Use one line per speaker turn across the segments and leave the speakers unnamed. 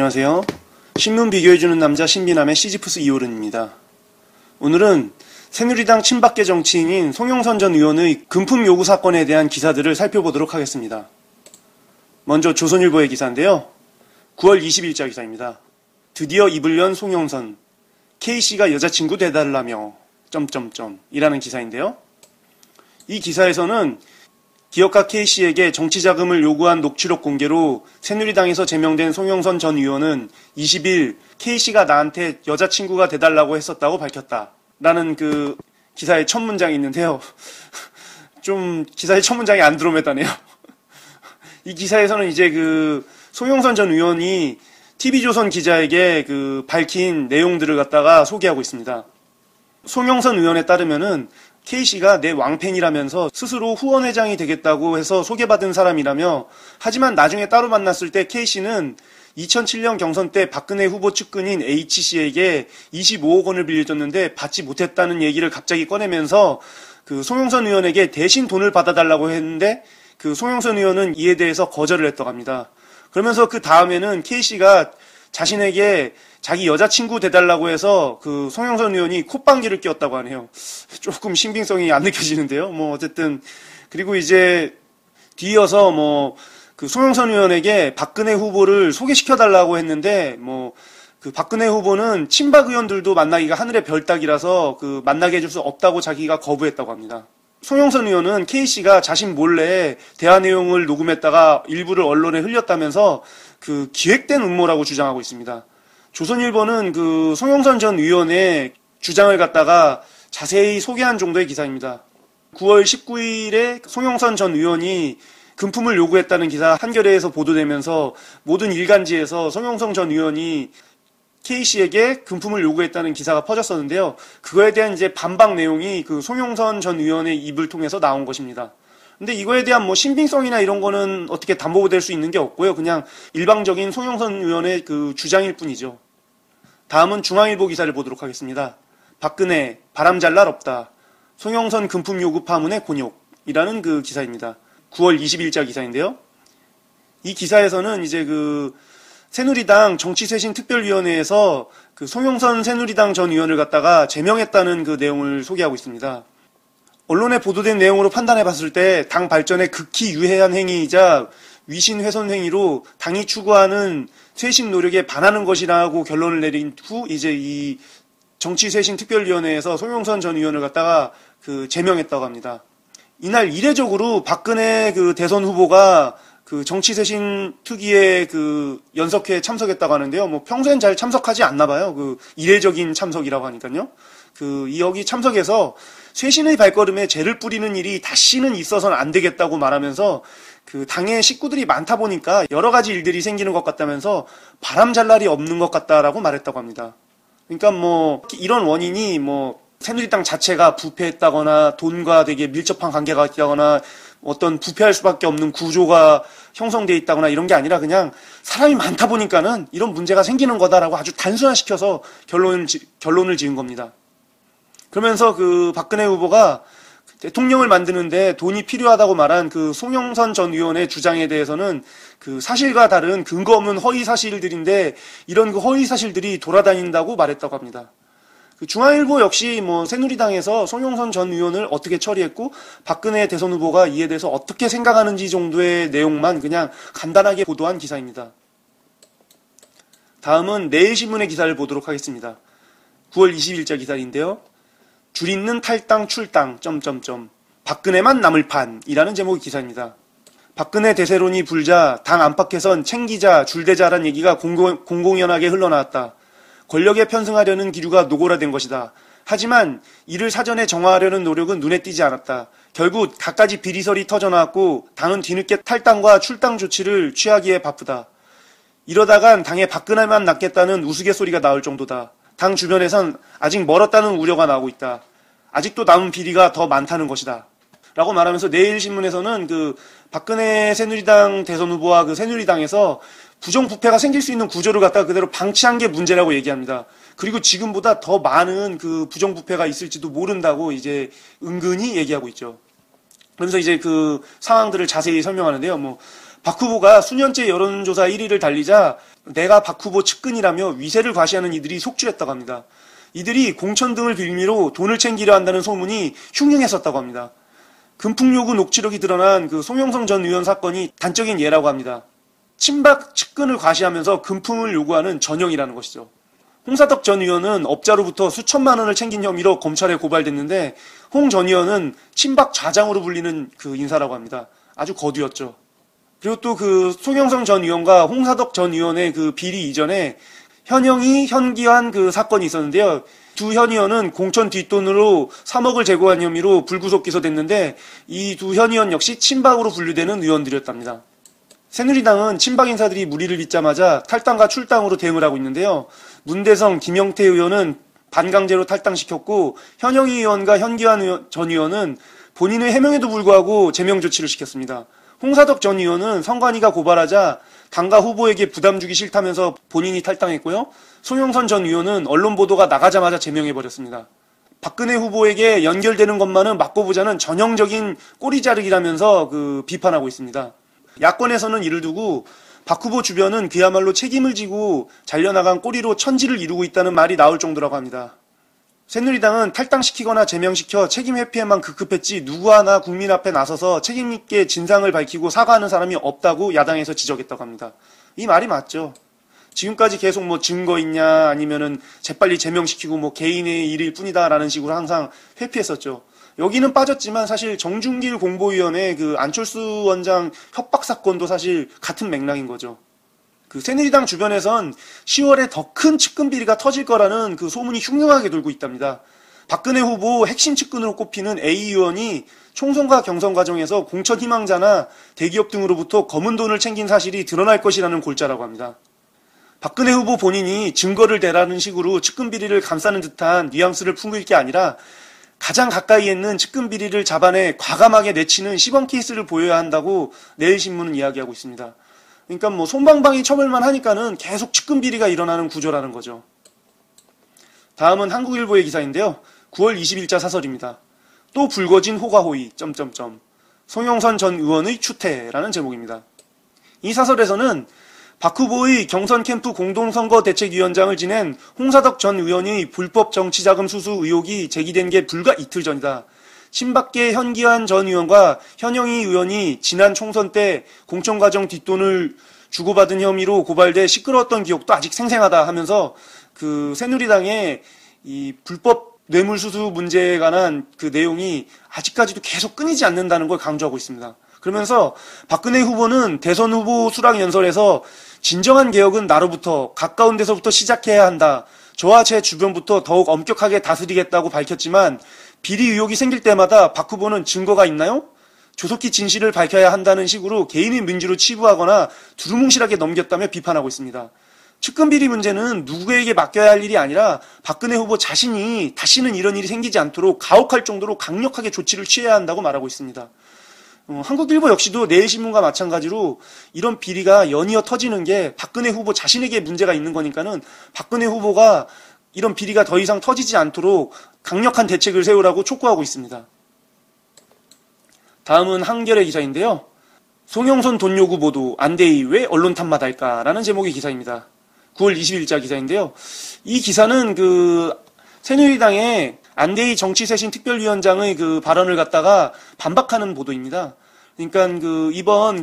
안녕하세요. 신문 비교해주는 남자 신비남의 시지프스 이호른입니다. 오늘은 새누리당 친박계 정치인인 송영선 전 의원의 금품 요구 사건에 대한 기사들을 살펴보도록 하겠습니다. 먼저 조선일보의 기사인데요. 9월 20일자 기사입니다. 드디어 입을 연 송영선, K씨가 여자친구 돼달라며 이라는 기사인데요. 이 기사에서는 기업가 K씨에게 정치자금을 요구한 녹취록 공개로 새누리당에서 제명된 송영선 전 의원은 20일 K씨가 나한테 여자친구가 돼달라고 했었다고 밝혔다. 라는 그 기사의 첫 문장이 있는데요. 좀 기사의 첫 문장이 안드로메다네요. 이 기사에서는 이제 그 송영선 전 의원이 TV조선 기자에게 그 밝힌 내용들을 갖다가 소개하고 있습니다. 송영선 의원에 따르면은 K씨가 내 왕팬이라면서 스스로 후원회장이 되겠다고 해서 소개받은 사람이라며, 하지만 나중에 따로 만났을 때 K씨는 2007년 경선 때 박근혜 후보 측근인 H씨에게 25억 원을 빌려줬는데 받지 못했다는 얘기를 갑자기 꺼내면서 그 송영선 의원에게 대신 돈을 받아달라고 했는데 그 송영선 의원은 이에 대해서 거절을 했다고 합니다. 그러면서 그 다음에는 K씨가 자신에게 자기 여자친구 돼달라고 해서 그 송영선 의원이 콧방귀를 뀌었다고 하네요. 조금 신빙성이 안 느껴지는데요. 어쨌든 그리고 이제 뒤이어서 그 송영선 의원에게 박근혜 후보를 소개시켜달라고 했는데 그 박근혜 후보는 친박 의원들도 만나기가 하늘의 별 따기라서 그 만나게 해줄 수 없다고 자기가 거부했다고 합니다. 송영선 의원은 K씨가 자신 몰래 대화 내용을 녹음했다가 일부를 언론에 흘렸다면서 그 기획된 음모라고 주장하고 있습니다. 조선일보는 그 송영선 전 의원의 주장을 갖다가 자세히 소개한 정도의 기사입니다. 9월 19일에 송영선 전 의원이 금품을 요구했다는 기사 한겨레에서 보도되면서 모든 일간지에서 송영선 전 의원이 K씨에게 금품을 요구했다는 기사가 퍼졌었는데요. 그거에 대한 이제 반박 내용이 그 송영선 전 의원의 입을 통해서 나온 것입니다. 근데 이거에 대한 신빙성이나 이런 거는 어떻게 담보될 수 있는 게 없고요. 그냥 일방적인 송영선 의원의 그 주장일 뿐이죠. 다음은 중앙일보 기사를 보도록 하겠습니다. 박근혜, 바람 잘 날 없다. 송영선 금품 요구 파문의 곤욕이라는 그 기사입니다. 9월 20일자 기사인데요. 이 기사에서는 이제 그 새누리당 정치쇄신특별위원회에서 그 송영선 새누리당 전 의원을 갖다가 제명했다는 그 내용을 소개하고 있습니다. 언론에 보도된 내용으로 판단해 봤을 때 당 발전에 극히 유해한 행위이자 위신 훼손 행위로 당이 추구하는 쇄신 노력에 반하는 것이라고 결론을 내린 후 이제 이 정치쇄신특별위원회에서 송영선 전 의원을 갖다가 그 제명했다고 합니다. 이날 이례적으로 박근혜 그 대선 후보가 그 정치쇄신 특위의 그 연석회에 참석했다고 하는데요. 평소엔 잘 참석하지 않나 봐요. 그 이례적인 참석이라고 하니까요. 여기 참석해서 쇄신의 발걸음에 재를 뿌리는 일이 다시는 있어서는 안 되겠다고 말하면서 그 당의 식구들이 많다 보니까 여러 가지 일들이 생기는 것 같다면서 바람 잘 날이 없는 것 같다라고 말했다고 합니다. 그러니까 이런 원인이 새누리당 자체가 부패했다거나 돈과 되게 밀접한 관계가 있다거나 어떤 부패할 수밖에 없는 구조가 형성돼 있다거나 이런 게 아니라 그냥 사람이 많다 보니까는 이런 문제가 생기는 거다라고 아주 단순화시켜서 결론을 지은 겁니다. 그러면서 그 박근혜 후보가 대통령을 만드는데 돈이 필요하다고 말한 그 송영선 전 의원의 주장에 대해서는 그 사실과 다른 근거 없는 허위 사실들인데 이런 그 허위 사실들이 돌아다닌다고 말했다고 합니다. 그 중앙일보 역시 새누리당에서 송영선 전 의원을 어떻게 처리했고 박근혜 대선 후보가 이에 대해서 어떻게 생각하는지 정도의 내용만 그냥 간단하게 보도한 기사입니다. 다음은 내일신문의 기사를 보도록 하겠습니다. 9월 20일자 기사인데요. 줄 있는 탈당 출당 박근혜만 남을 판이라는 제목의 기사입니다. 박근혜 대세론이 불자 당 안팎에선 챙기자 줄대자란 얘기가 공공연하게 흘러나왔다. 권력에 편승하려는 기류가 노골화된 것이다. 하지만 이를 사전에 정화하려는 노력은 눈에 띄지 않았다. 결국 갖가지 비리설이 터져나왔고 당은 뒤늦게 탈당과 출당 조치를 취하기에 바쁘다. 이러다간 당에 박근혜만 낳겠다는 우스갯소리가 나올 정도다. 당 주변에선 아직 멀었다는 우려가 나오고 있다. 아직도 남은 비리가 더 많다는 것이다. 라고 말하면서 내일신문에서는 그 박근혜 새누리당 대선 후보와 그 새누리당에서 부정부패가 생길 수 있는 구조를 갖다가 그대로 방치한 게 문제라고 얘기합니다. 그리고 지금보다 더 많은 그 부정부패가 있을지도 모른다고 이제 은근히 얘기하고 있죠. 그러면서 이제 그 상황들을 자세히 설명하는데요. 박 후보가 수년째 여론조사 1위를 달리자 내가 박 후보 측근이라며 위세를 과시하는 이들이 속주했다고 합니다. 이들이 공천 등을 빌미로 돈을 챙기려 한다는 소문이 흉흉했었다고 합니다. 금품 요구 녹취록이 드러난 그 송영선 전 의원 사건이 단적인 예라고 합니다. 친박 측근을 과시하면서 금품을 요구하는 전형이라는 것이죠. 홍사덕 전 의원은 업자로부터 수천만 원을 챙긴 혐의로 검찰에 고발됐는데 홍 전 의원은 친박 좌장으로 불리는 그 인사라고 합니다. 아주 거두였죠. 그리고 또 그 송영선 전 의원과 홍사덕 전 의원의 그 비리 이전에 현영이 현기환 그 사건이 있었는데요. 두 현 의원은 공천 뒷돈으로 3억을 제거한 혐의로 불구속 기소됐는데 이 두 현 의원 역시 친박으로 분류되는 의원들이었답니다. 새누리당은 친박 인사들이 무리를 빚자마자 탈당과 출당으로 대응을 하고 있는데요. 문대성, 김영태 의원은 반강제로 탈당시켰고 현영희 의원과 현기환 전 의원은 본인의 해명에도 불구하고 제명 조치를 시켰습니다. 홍사덕 전 의원은 선관위가 고발하자 당과 후보에게 부담 주기 싫다면서 본인이 탈당했고요. 송영선 전 의원은 언론 보도가 나가자마자 제명해버렸습니다. 박근혜 후보에게 연결되는 것만은 막고 보자는 전형적인 꼬리 자르기라면서 비판하고 있습니다. 야권에서는 이를 두고 박 후보 주변은 그야말로 책임을 지고 잘려나간 꼬리로 천지를 이루고 있다는 말이 나올 정도라고 합니다. 새누리당은 탈당시키거나 제명시켜 책임 회피에만 급급했지 누구 하나 국민 앞에 나서서 책임있게 진상을 밝히고 사과하는 사람이 없다고 야당에서 지적했다고 합니다. 이 말이 맞죠. 지금까지 계속 증거 있냐 아니면은 재빨리 제명시키고 개인의 일일 뿐이다라는 식으로 항상 회피했었죠. 여기는 빠졌지만 사실 정준길 공보위원회 안철수 원장 협박 사건도 사실 같은 맥락인 거죠. 새누리당 주변에선 10월에 더 큰 측근 비리가 터질 거라는 소문이 흉흉하게 돌고 있답니다. 박근혜 후보 핵심 측근으로 꼽히는 A 의원이 총선과 경선 과정에서 공천 희망자나 대기업 등으로부터 검은 돈을 챙긴 사실이 드러날 것이라는 골자라고 합니다. 박근혜 후보 본인이 증거를 대라는 식으로 측근 비리를 감싸는 듯한 뉘앙스를 풍길 게 아니라 가장 가까이에 있는 측근 비리를 잡아내 과감하게 내치는 시범 케이스를 보여야 한다고 내일신문은 이야기하고 있습니다. 그러니까 솜방방이 처벌만 하니까는 계속 측근 비리가 일어나는 구조라는 거죠. 다음은 한국일보의 기사인데요. 9월 20일자 사설입니다. 또 불거진 호가호의... 송영선 전 의원의 추태라는 제목입니다. 이 사설에서는 박 후보의 경선 캠프 공동선거대책위원장을 지낸 홍사덕 전 의원의 불법 정치자금 수수 의혹이 제기된 게 불과 이틀 전이다. 친박계 현기환 전 의원과 현영희 의원이 지난 총선 때 공천과정 뒷돈을 주고받은 혐의로 고발돼 시끄러웠던 기억도 아직 생생하다 하면서 새누리당의 이 불법 뇌물수수 문제에 관한 내용이 아직까지도 계속 끊이지 않는다는 걸 강조하고 있습니다. 그러면서 박근혜 후보는 대선 후보 수락 연설에서 진정한 개혁은 나로부터 가까운 데서부터 시작해야 한다. 저와 제 주변부터 더욱 엄격하게 다스리겠다고 밝혔지만 비리 의혹이 생길 때마다 박 후보는 증거가 있나요? 조속히 진실을 밝혀야 한다는 식으로 개인의 민주로 치부하거나 두루뭉실하게 넘겼다며 비판하고 있습니다. 측근 비리 문제는 누구에게 맡겨야 할 일이 아니라 박근혜 후보 자신이 다시는 이런 일이 생기지 않도록 가혹할 정도로 강력하게 조치를 취해야 한다고 말하고 있습니다. 한국일보 역시도 내일신문과 마찬가지로 이런 비리가 연이어 터지는 게 박근혜 후보 자신에게 문제가 있는 거니까는 박근혜 후보가 이런 비리가 더 이상 터지지 않도록 강력한 대책을 세우라고 촉구하고 있습니다. 다음은 한겨레 기사인데요. 송영선 돈 요구 보도 안대희 왜 언론 탓마다할까라는 제목의 기사입니다. 9월 20일자 기사인데요. 이 기사는 새누리당의 안대희 정치쇄신 특별위원장의 발언을 갖다가 반박하는 보도입니다. 그러니까 이번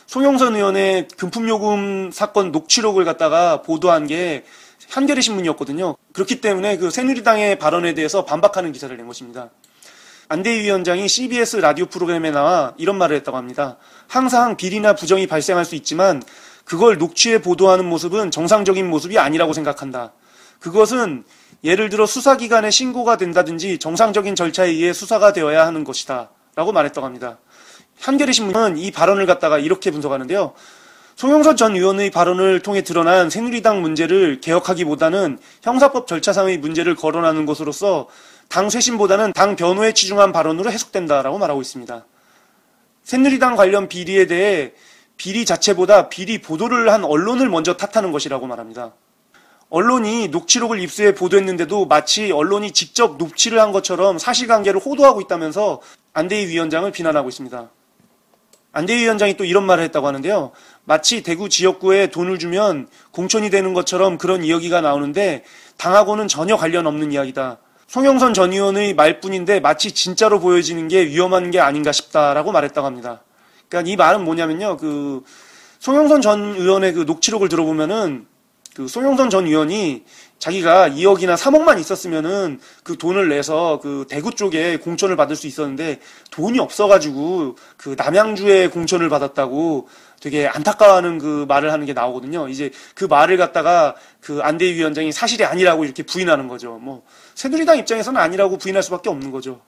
송영선 의원의 금품요금 사건 녹취록을 갖다가 보도한 게 한겨레 신문이었거든요. 그렇기 때문에 새누리당의 발언에 대해서 반박하는 기사를 낸 것입니다. 안대희 위원장이 CBS 라디오 프로그램에 나와 이런 말을 했다고 합니다. 항상 비리나 부정이 발생할 수 있지만 그걸 녹취해 보도하는 모습은 정상적인 모습이 아니라고 생각한다. 그것은 예를 들어 수사기관에 신고가 된다든지 정상적인 절차에 의해 수사가 되어야 하는 것이다. 라고 말했다고 합니다. 한겨레 신문은 이 발언을 갖다가 이렇게 분석하는데요. 송영선 전 의원의 발언을 통해 드러난 새누리당 문제를 개혁하기보다는 형사법 절차상의 문제를 거론하는 것으로서 당 쇄신보다는 당 변호에 치중한 발언으로 해석된다라고 말하고 있습니다. 새누리당 관련 비리에 대해 비리 자체보다 비리 보도를 한 언론을 먼저 탓하는 것이라고 말합니다. 언론이 녹취록을 입수해 보도했는데도 마치 언론이 직접 녹취를 한 것처럼 사실관계를 호도하고 있다면서 안대희 위원장을 비난하고 있습니다. 안대희 위원장이 또 이런 말을 했다고 하는데요. 마치 대구 지역구에 돈을 주면 공천이 되는 것처럼 그런 이야기가 나오는데 당하고는 전혀 관련 없는 이야기다. 송영선 전 의원의 말뿐인데 마치 진짜로 보여지는 게 위험한 게 아닌가 싶다라고 말했다고 합니다. 그러니까 이 말은 뭐냐면요. 송영선 전 의원의 녹취록을 들어보면은 송영선 전 의원이 자기가 2억이나 3억만 있었으면은 그 돈을 내서 대구 쪽에 공천을 받을 수 있었는데 돈이 없어가지고 남양주에 공천을 받았다고 되게 안타까워하는 말을 하는 게 나오거든요. 이제 그 말을 갖다가 안대희 위원장이 사실이 아니라고 이렇게 부인하는 거죠. 새누리당 입장에서는 아니라고 부인할 수밖에 없는 거죠.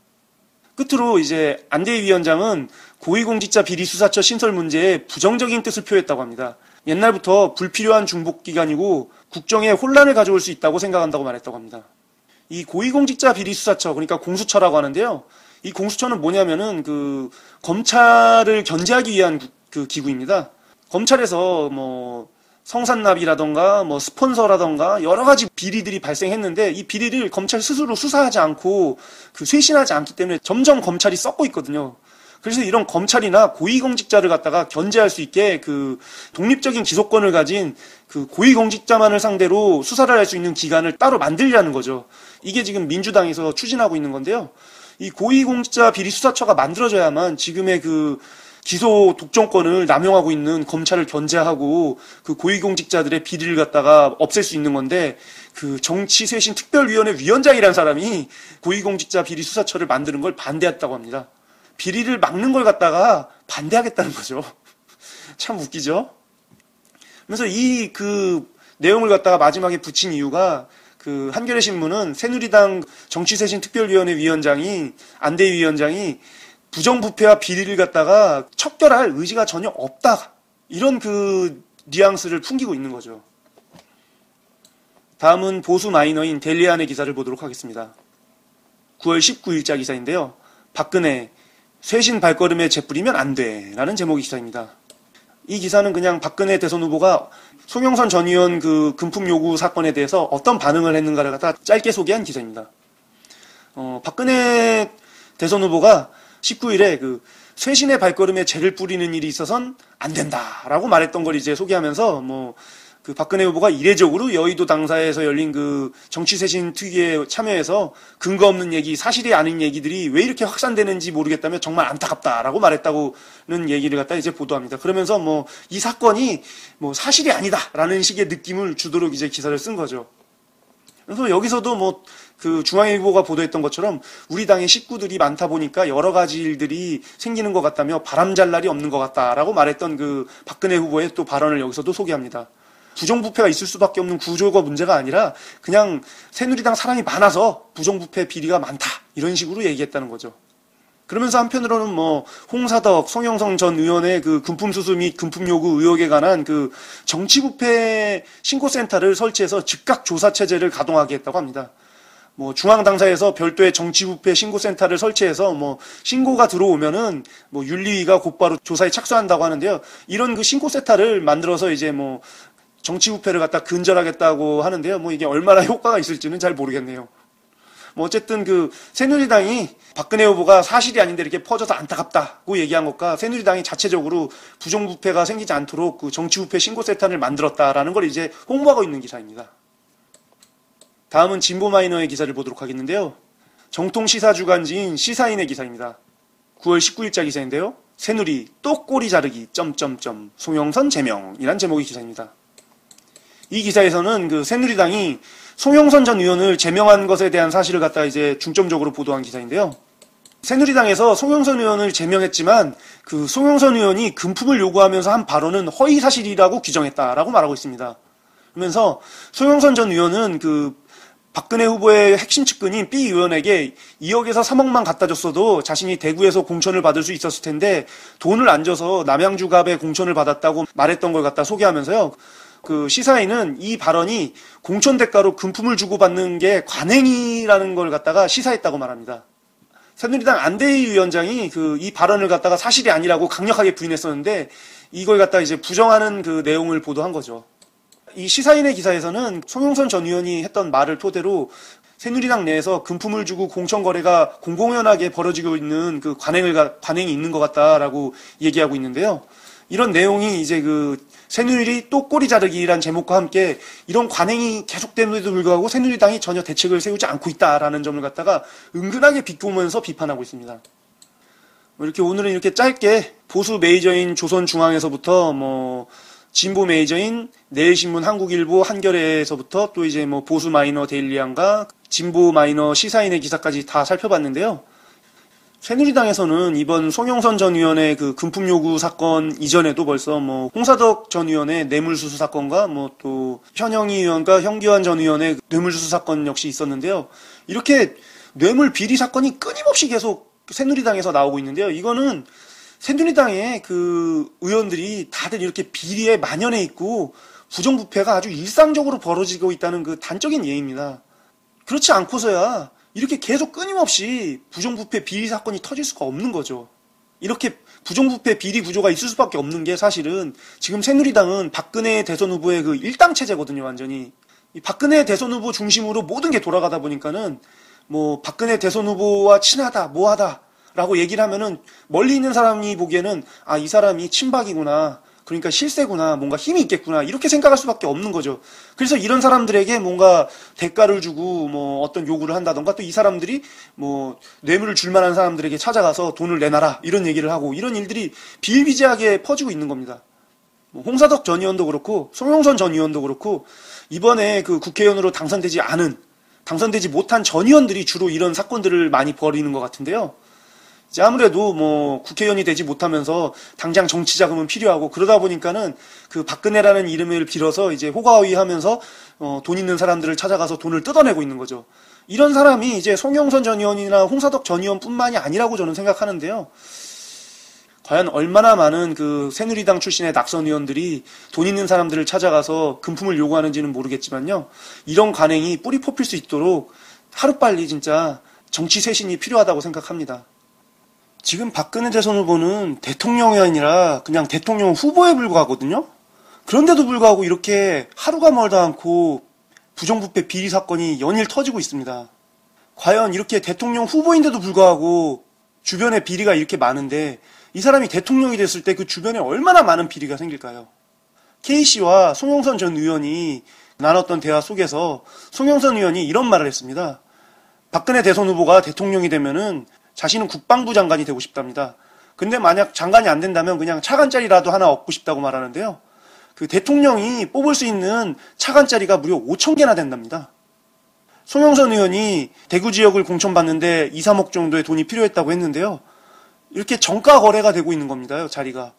끝으로 이제 안대희 위원장은 고위공직자 비리수사처 신설 문제에 부정적인 뜻을 표했다고 합니다. 옛날부터 불필요한 중복기간이고 국정에 혼란을 가져올 수 있다고 생각한다고 말했다고 합니다. 이 고위공직자 비리수사처, 그러니까 공수처라고 하는데요. 이 공수처는 뭐냐면은 검찰을 견제하기 위한 기구입니다. 검찰에서 성산납이라던가 스폰서라던가 여러 가지 비리들이 발생했는데 이 비리를 검찰 스스로 수사하지 않고 쇄신하지 않기 때문에 점점 검찰이 썩고 있거든요. 그래서 이런 검찰이나 고위공직자를 갖다가 견제할 수 있게 독립적인 기소권을 가진 고위공직자만을 상대로 수사를 할 수 있는 기관을 따로 만들려는 거죠. 이게 지금 민주당에서 추진하고 있는 건데요. 이 고위공직자 비리수사처가 만들어져야만 지금의 기소 독점권을 남용하고 있는 검찰을 견제하고 고위공직자들의 비리를 갖다가 없앨 수 있는 건데 정치쇄신특별위원회 위원장이라는 사람이 고위공직자 비리수사처를 만드는 걸 반대했다고 합니다. 비리를 막는 걸 갖다가 반대하겠다는 거죠. 참 웃기죠? 그래서 이 내용을 갖다가 마지막에 붙인 이유가 한겨레 신문은 새누리당 정치쇄신특별위원회 위원장이 안대희 위원장이 부정부패와 비리를 갖다가 척결할 의지가 전혀 없다. 이런 뉘앙스를 풍기고 있는 거죠. 다음은 보수 마이너인 델리안의 기사를 보도록 하겠습니다. 9월 19일자 기사인데요. 박근혜 쇄신 발걸음에 재뿌리면 안 돼 라는 제목의 기사입니다. 이 기사는 그냥 박근혜 대선 후보가 송영선 전 의원 금품 요구 사건에 대해서 어떤 반응을 했는가를 갖다 짧게 소개한 기사입니다. 박근혜 대선 후보가 19일에 쇄신의 발걸음에 재를 뿌리는 일이 있어선 안 된다라고 말했던 걸 이제 소개하면서 박근혜 후보가 이례적으로 여의도 당사에서 열린 정치쇄신 특위에 참여해서 근거 없는 얘기, 사실이 아닌 얘기들이 왜 이렇게 확산되는지 모르겠다며 정말 안타깝다라고 말했다고는 얘기를 갖다 이제 보도합니다. 그러면서 이 사건이 사실이 아니다라는 식의 느낌을 주도록 이제 기사를 쓴 거죠. 그래서 여기서도 중앙일보가 보도했던 것처럼 우리 당의 식구들이 많다 보니까 여러 가지 일들이 생기는 것 같다며 바람잘 날이 없는 것 같다라고 말했던 박근혜 후보의 또 발언을 여기서도 소개합니다. 부정부패가 있을 수밖에 없는 구조가 문제가 아니라 그냥 새누리당 사람이 많아서 부정부패 비리가 많다 이런 식으로 얘기했다는 거죠. 그러면서 한편으로는 홍사덕, 송영선 전 의원의 금품 수수 및 금품 요구 의혹에 관한 정치부패 신고센터를 설치해서 즉각 조사 체제를 가동하게 했다고 합니다. 중앙당사에서 별도의 정치부패 신고센터를 설치해서 신고가 들어오면은 윤리위가 곧바로 조사에 착수한다고 하는데요. 이런 신고센터를 만들어서 이제 정치부패를 갖다 근절하겠다고 하는데요. 이게 얼마나 효과가 있을지는 잘 모르겠네요. 어쨌든 새누리당이 박근혜 후보가 사실이 아닌데 이렇게 퍼져서 안타깝다고 얘기한 것과 새누리당이 자체적으로 부정부패가 생기지 않도록 정치부패 신고센터를 만들었다라는 걸 이제 홍보하고 있는 기사입니다. 다음은 진보마이너의 기사를 보도록 하겠는데요. 정통시사주간지인 시사인의 기사입니다. 9월 19일자 기사인데요. 새누리 또 꼬리 자르기 송영선 제명이란 제목의 기사입니다. 이 기사에서는 새누리당이 송영선 전 의원을 제명한 것에 대한 사실을 갖다 이제 중점적으로 보도한 기사인데요. 새누리당에서 송영선 의원을 제명했지만 송영선 의원이 금품을 요구하면서 한 발언은 허위사실이라고 규정했다라고 말하고 있습니다. 그러면서 송영선 전 의원은 박근혜 후보의 핵심 측근인 B 의원에게 2억에서 3억만 갖다 줬어도 자신이 대구에서 공천을 받을 수 있었을 텐데 돈을 안 줘서 남양주갑에 공천을 받았다고 말했던 걸 갖다 소개하면서요. 시사인은 이 발언이 공천 대가로 금품을 주고받는 게 관행이라는 걸 갖다가 시사했다고 말합니다. 새누리당 안대희 위원장이 이 발언을 갖다가 사실이 아니라고 강력하게 부인했었는데 이걸 갖다 이제 부정하는 내용을 보도한 거죠. 이 시사인의 기사에서는 송영선 전 의원이 했던 말을 토대로 새누리당 내에서 금품을 주고 공천거래가 공공연하게 벌어지고 있는 그 관행이 있는 것 같다라고 얘기하고 있는데요. 이런 내용이 이제 그 새누리 또 꼬리 자르기란 제목과 함께 이런 관행이 계속되는데도 불구하고 새누리당이 전혀 대책을 세우지 않고 있다라는 점을 갖다가 은근하게 비꼬면서 비판하고 있습니다. 이렇게 오늘은 이렇게 짧게 보수 메이저인 조선중앙에서부터 진보 메이저인 내일신문, 한국일보, 한겨레에서부터 또 이제 보수 마이너 데일리안과 진보 마이너 시사인의 기사까지 다 살펴봤는데요. 새누리당에서는 이번 송영선 전 의원의 그 금품 요구 사건 이전에도 벌써 홍사덕 전 의원의 뇌물수수 사건과 또 현영희 의원과 현기환 전 의원의 뇌물수수 사건 역시 있었는데요. 이렇게 뇌물 비리 사건이 끊임없이 계속 새누리당에서 나오고 있는데요. 이거는 새누리당의 그 의원들이 다들 이렇게 비리에 만연해 있고 부정부패가 아주 일상적으로 벌어지고 있다는 그 단적인 예입니다. 그렇지 않고서야 이렇게 계속 끊임없이 부정부패 비리 사건이 터질 수가 없는 거죠. 이렇게 부정부패 비리 구조가 있을 수밖에 없는 게 사실은 지금 새누리당은 박근혜 대선 후보의 그 일당 체제거든요, 완전히. 이 박근혜 대선 후보 중심으로 모든 게 돌아가다 보니까는 박근혜 대선 후보와 친하다, 뭐하다 라고 얘기를 하면은 멀리 있는 사람이 보기에는 이 사람이 친박이구나, 그러니까 실세구나, 뭔가 힘이 있겠구나 이렇게 생각할 수밖에 없는 거죠. 그래서 이런 사람들에게 뭔가 대가를 주고 어떤 요구를 한다던가 또 이 사람들이 뇌물을 줄 만한 사람들에게 찾아가서 돈을 내놔라 이런 얘기를 하고 이런 일들이 비일비재하게 퍼지고 있는 겁니다. 홍사덕 전 의원도 그렇고 송영선 전 의원도 그렇고 이번에 그 국회의원으로 당선되지 못한 전 의원들이 주로 이런 사건들을 많이 벌이는 것 같은데요. 이제 아무래도 국회의원이 되지 못하면서 당장 정치 자금은 필요하고 그러다 보니까는 그 박근혜라는 이름을 빌어서 이제 호가호위하면서 돈 있는 사람들을 찾아가서 돈을 뜯어내고 있는 거죠. 이런 사람이 이제 송영선 전 의원이나 홍사덕 전 의원뿐만이 아니라고 저는 생각하는데요. 과연 얼마나 많은 그 새누리당 출신의 낙선 의원들이 돈 있는 사람들을 찾아가서 금품을 요구하는지는 모르겠지만요. 이런 관행이 뿌리 뽑힐 수 있도록 하루빨리 진짜 정치 쇄신이 필요하다고 생각합니다. 지금 박근혜 대선 후보는 대통령이 아니라 그냥 대통령 후보에 불과하거든요. 그런데도 불구하고 이렇게 하루가 멀다 않고 부정부패 비리 사건이 연일 터지고 있습니다. 과연 이렇게 대통령 후보인데도 불구하고 주변에 비리가 이렇게 많은데 이 사람이 대통령이 됐을 때 그 주변에 얼마나 많은 비리가 생길까요? K씨와 송영선 전 의원이 나눴던 대화 속에서 송영선 의원이 이런 말을 했습니다. 박근혜 대선 후보가 대통령이 되면은 자신은 국방부 장관이 되고 싶답니다. 근데 만약 장관이 안 된다면 그냥 차관자리라도 하나 얻고 싶다고 말하는데요. 그 대통령이 뽑을 수 있는 차관자리가 무려 5,000개나 된답니다. 송영선 의원이 대구 지역을 공천받는데 2, 3억 정도의 돈이 필요했다고 했는데요. 이렇게 정가 거래가 되고 있는 겁니다, 자리가.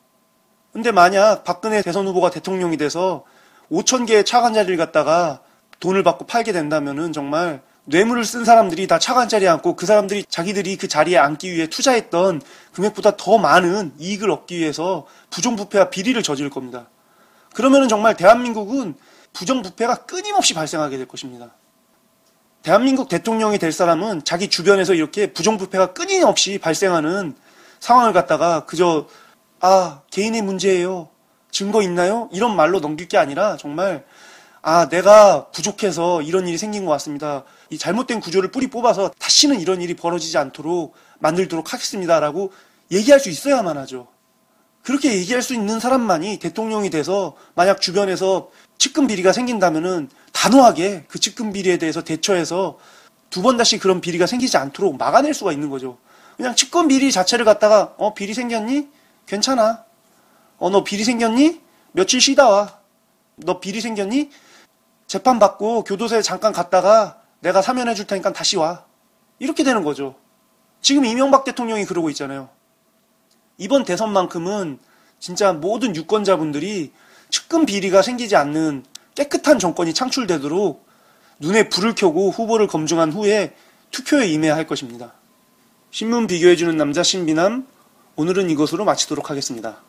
근데 만약 박근혜 대선 후보가 대통령이 돼서 5,000개의 차관자리를 갖다가 돈을 받고 팔게 된다면은 정말 뇌물을 쓴 사람들이 다 차관자리에 앉고 그 사람들이 자기들이 그 자리에 앉기 위해 투자했던 금액보다 더 많은 이익을 얻기 위해서 부정부패와 비리를 저지를 겁니다. 그러면은 정말 대한민국은 부정부패가 끊임없이 발생하게 될 것입니다. 대한민국 대통령이 될 사람은 자기 주변에서 이렇게 부정부패가 끊임없이 발생하는 상황을 갖다가 그저 개인의 문제예요, 증거 있나요? 이런 말로 넘길 게 아니라 정말 내가 부족해서 이런 일이 생긴 것 같습니다. 이 잘못된 구조를 뿌리 뽑아서 다시는 이런 일이 벌어지지 않도록 만들도록 하겠습니다라고 얘기할 수 있어야만 하죠. 그렇게 얘기할 수 있는 사람만이 대통령이 돼서 만약 주변에서 측근 비리가 생긴다면은 단호하게 그 측근 비리에 대해서 대처해서 두 번 다시 그런 비리가 생기지 않도록 막아낼 수가 있는 거죠. 그냥 측근 비리 자체를 갖다가 비리 생겼니? 괜찮아. 너 비리 생겼니? 며칠 쉬다 와. 너 비리 생겼니? 재판 받고 교도소에 잠깐 갔다가 내가 사면해 줄 테니까 다시 와. 이렇게 되는 거죠. 지금 이명박 대통령이 그러고 있잖아요. 이번 대선만큼은 진짜 모든 유권자분들이 측근 비리가 생기지 않는 깨끗한 정권이 창출되도록 눈에 불을 켜고 후보를 검증한 후에 투표에 임해야 할 것입니다. 신문 비교해주는 남자 신비남, 오늘은 이것으로 마치도록 하겠습니다.